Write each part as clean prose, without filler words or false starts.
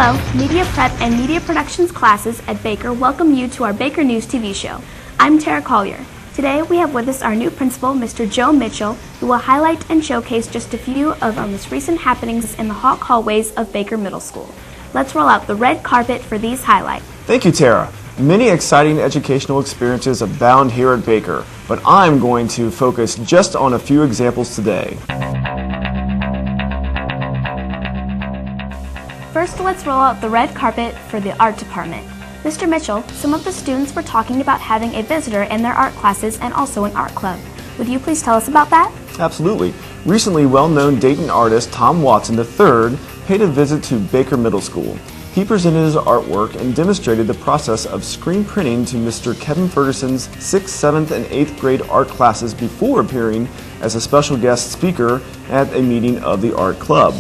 Hello, Media Prep and Media Productions classes at Baker welcome you to our Baker News TV show. I'm Tara Collier. Today we have with us our new principal, Mr. Joe Mitchell, who will highlight and showcase just a few of our most recent happenings in the hawk hallways of Baker Middle School. Let's roll out the red carpet for these highlights. Thank you, Tara. Many exciting educational experiences abound here at Baker, but I'm going to focus just on a few examples today. First, let's roll out the red carpet for the art department. Mr. Mitchell, some of the students were talking about having a visitor in their art classes and also an art club. Would you please tell us about that? Absolutely. Recently, well-known Dayton artist Tom Watson III paid a visit to Baker Middle School. He presented his artwork and demonstrated the process of screen printing to Mr. Kevin Ferguson's 6th, 7th, and 8th grade art classes before appearing as a special guest speaker at a meeting of the art club.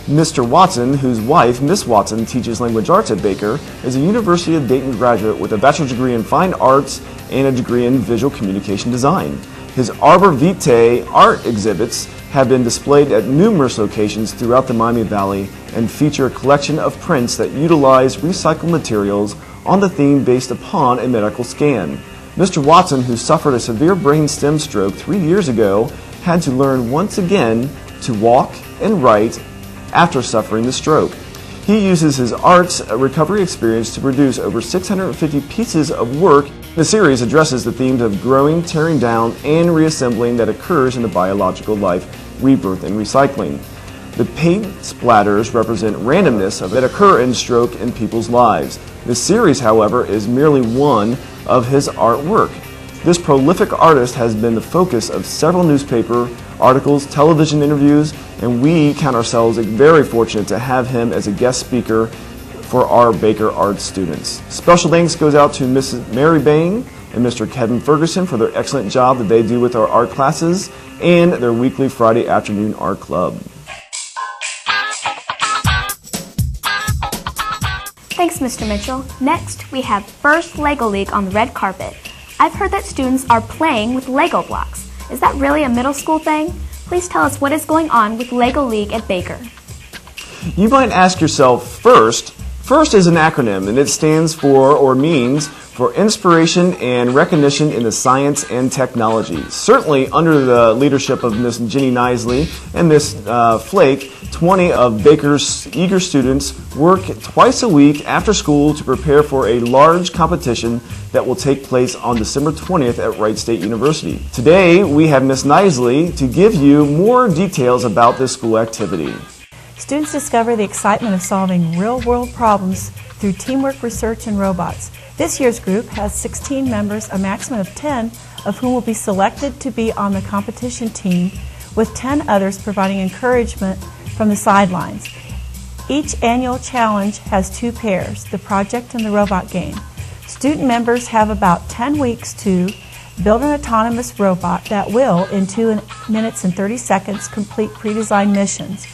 Mr. Watson, whose wife, Miss Watson, teaches language arts at Baker, is a University of Dayton graduate with a bachelor's degree in fine arts and a degree in visual communication design. His Arbor Vitae art exhibits have been displayed at numerous locations throughout the Miami Valley and feature a collection of prints that utilize recycled materials on the theme based upon a medical scan. Mr. Watson, who suffered a severe brain stem stroke 3 years ago, had to learn once again to walk and write after suffering the stroke. He uses his arts recovery experience to produce over 650 pieces of work. The series addresses the themes of growing, tearing down, and reassembling that occurs in the biological life, rebirth, and recycling. The paint splatters represent randomness that occur in stroke in people's lives. The series, however, is merely one of his artwork. This prolific artist has been the focus of several newspaper articles, television interviews, and we count ourselves very fortunate to have him as a guest speaker for our Baker Art students. Special thanks goes out to Mrs. Mary Bain and Mr. Kevin Ferguson for their excellent job that they do with our art classes and their weekly Friday afternoon art club. Thanks, Mr. Mitchell. Next, we have First Lego League on the red carpet. I've heard that students are playing with Lego blocks. Is that really a middle school thing? Please tell us what is going on with Lego League at Baker. You might ask yourself, FIRST. FIRST is an acronym, and it stands for, or means, for Inspiration and Recognition in the Science and Technology. Certainly, under the leadership of Miss Jenny Nisley and Miss Flake, 20 of Baker's eager students work twice a week after school to prepare for a large competition that will take place on December 20th at Wright State University. Today, we have Miss Nisley to give you more details about this school activity. Students discover the excitement of solving real-world problems through teamwork, research, and robots. This year's group has 16 members, a maximum of 10 of whom will be selected to be on the competition team, with 10 others providing encouragement from the sidelines. Each annual challenge has 2 pairs, the project and the robot game. Student members have about 10 weeks to build an autonomous robot that will, in 2 minutes and 30 seconds, complete pre-designed missions,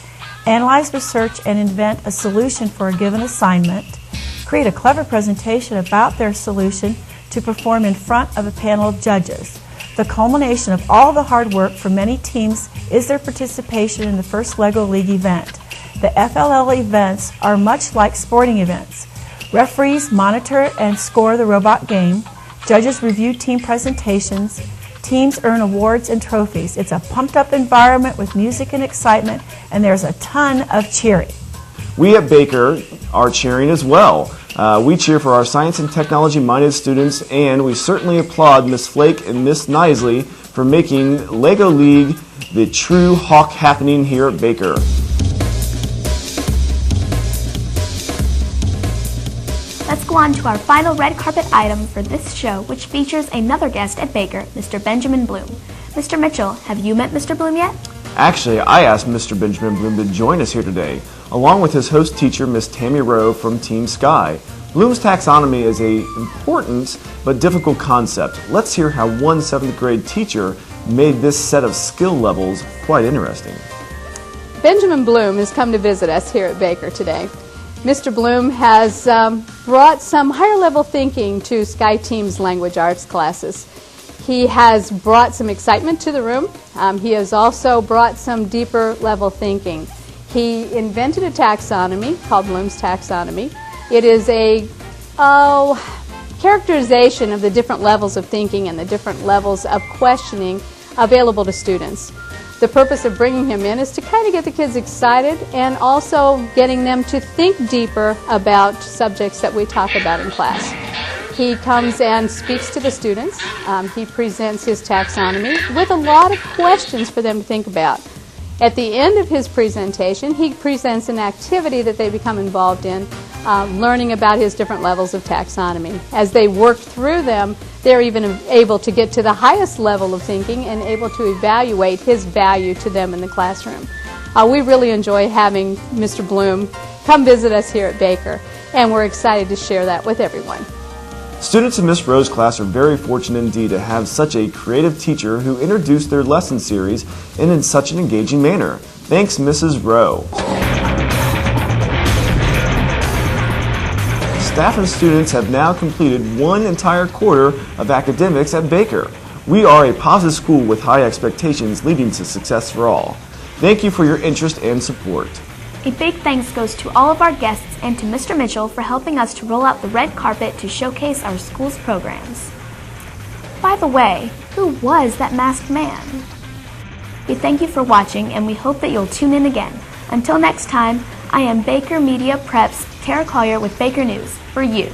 analyze, research, and invent a solution for a given assignment, create a clever presentation about their solution to perform in front of a panel of judges. The culmination of all the hard work for many teams is their participation in the first LEGO League event. The FLL events are much like sporting events. Referees monitor and score the robot game. Judges review team presentations. Teams earn awards and trophies. It's a pumped-up environment with music and excitement, and there's a ton of cheering. We at Baker are cheering as well. We cheer for our science and technology-minded students, and we certainly applaud Miss Flake and Miss Nisley for making Lego League the true hawk happening here at Baker. Let's go on to our final red carpet item for this show, which features another guest at Baker, Mr. Benjamin Bloom. Mr. Mitchell, have you met Mr. Bloom yet? Actually, I asked Mr. Benjamin Bloom to join us here today, along with his host teacher, Miss Tammy Rowe from Team Sky. Bloom's taxonomy is an important but difficult concept. Let's hear how one 7th grade teacher made this set of skill levels quite interesting. Benjamin Bloom has come to visit us here at Baker today. Mr. Bloom has brought some higher level thinking to Sky Team's language arts classes. He has brought some excitement to the room. He has also brought some deeper level thinking. He invented a taxonomy called Bloom's taxonomy. It is a characterization of the different levels of thinking and the different levels of questioning available to students. The purpose of bringing him in is to kind of get the kids excited and also getting them to think deeper about subjects that we talk about in class. He comes and speaks to the students. He presents his taxonomy with a lot of questions for them to think about. At the end of his presentation, he presents an activity that they become involved in, learning about his different levels of taxonomy. As they work through them, they're even able to get to the highest level of thinking and able to evaluate his value to them in the classroom. We really enjoy having Mr. Bloom come visit us here at Baker, and we're excited to share that with everyone. Students in Miss Rowe's class are very fortunate indeed to have such a creative teacher who introduced their lesson series in such an engaging manner. Thanks, Mrs. Rowe. Staff and students have now completed one entire quarter of academics at Baker. We are a positive school with high expectations leading to success for all. Thank you for your interest and support. A big thanks goes to all of our guests and to Mr. Mitchell for helping us to roll out the red carpet to showcase our school's programs. By the way, who was that masked man? We thank you for watching and we hope that you'll tune in again. Until next time, I am Baker Media Prep's Tara Collier with Baker News for you.